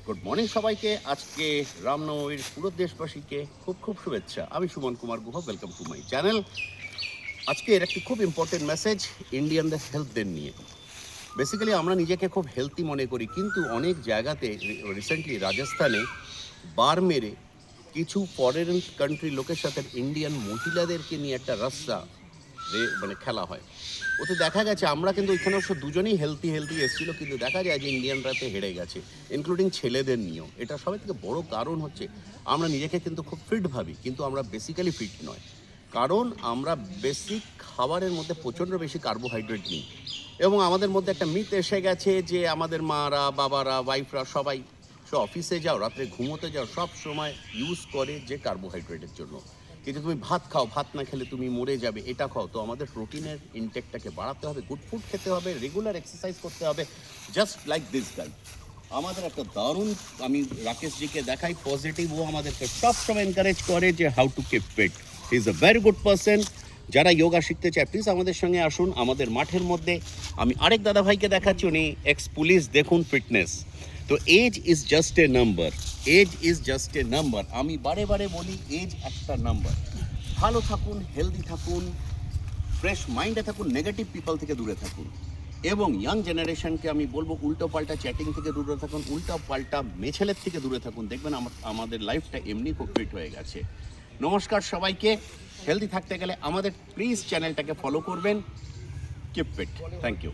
Good morning সবাইকে। আজকে রামনবমীর পুরো দেশবাসীকে খুব খুব শুভেচ্ছা। আমি Suman Kumar Guha, welcome to my channel. আজকে এর একটি খুব ইম্পর্টেন্ট মেসেজ ইন্ডিয়ানদের হেলথদের নিয়ে। বেসিক্যালি আমরা নিজেকে খুব হেলদি মনে করি, কিন্তু অনেক জায়গাতে রিসেন্টলি রাজস্থানে বার মেরে কিছু ফরেন কান্ট্রি লোকের সাথে ইন্ডিয়ান মহিলাদেরকে নিয়ে একটা রাস্তা মানে খেলা হয়। ওতে দেখা গেছে আমরা কিন্তু ওইখানে অবশ্য দুজনেই হেলদি এসেছিলো, কিন্তু দেখা যায় যে ইন্ডিয়ানরাতে হেরে গেছে, ইনক্লুডিং ছেলেদের নিয়েও। এটা সবাই থেকে বড় কারণ হচ্ছে আমরা নিজেকে কিন্তু খুব ফিট ভাবি, কিন্তু আমরা বেসিক্যালি ফিট নয়। কারণ আমরা বেসিক খাবারের মধ্যে প্রচণ্ড বেশি কার্বোহাইড্রেট নিই, এবং আমাদের মধ্যে একটা মিথ এসে গেছে যে আমাদের মারা, বাবারা, ওয়াইফরা সবাই অফিসে যাও, রাত্রে ঘুমোতে যাও, সব সময় ইউজ করে যে কার্বোহাইড্রেটের জন্য। কিন্তু তুমি ভাত খাও, ভাত না খেলে তুমি মরে যাবে, এটা খাও। তো আমাদের প্রোটিনের ইনটেকটাকে বাড়াতে হবে, গুড ফুড খেতে হবে, রেগুলার এক্সারসাইজ করতে হবে, জাস্ট লাইক দিস গাই। আমাদের একটা দারুণ, আমি রাকেশজিকে দেখাই পজিটিভ, ও আমাদেরকে সবসময় এনকারেজ করে যে how to keep fit. He is a very good person. যারা যোগা শিখতে চায় প্লিজ আমাদের সঙ্গে আসুন আমাদের মাঠের মধ্যে। আমি আরেক দাদাভাইকে দেখাচ্ছি, উনি এক্স পুলিশ, দেখুন ফিটনেস। তো age is just a number, age is just a number. আমি বারে বারে বলি এজ একটা নাম্বার। ভালো থাকুন, হেলদি থাকুন, ফ্রেশ মাইন্ডে থাকুন, নেগেটিভ পিপল থেকে দূরে থাকুন, এবং ইয়াং জেনারেশনকে আমি বলবো উল্টো পাল্টা চ্যাটিং থেকে দূরে থাকুন, উল্টো পাল্টা মেছেলের থেকে দূরে থাকুন। দেখবেন আমাদের লাইফটা এমনি খুব ফিট হয়ে গেছে। নমস্কার সবাইকে। হেলদি থাকতে গেলে আমাদের প্লিজ চ্যানেলটাকে ফলো করবেন। Keep fit. Thank you.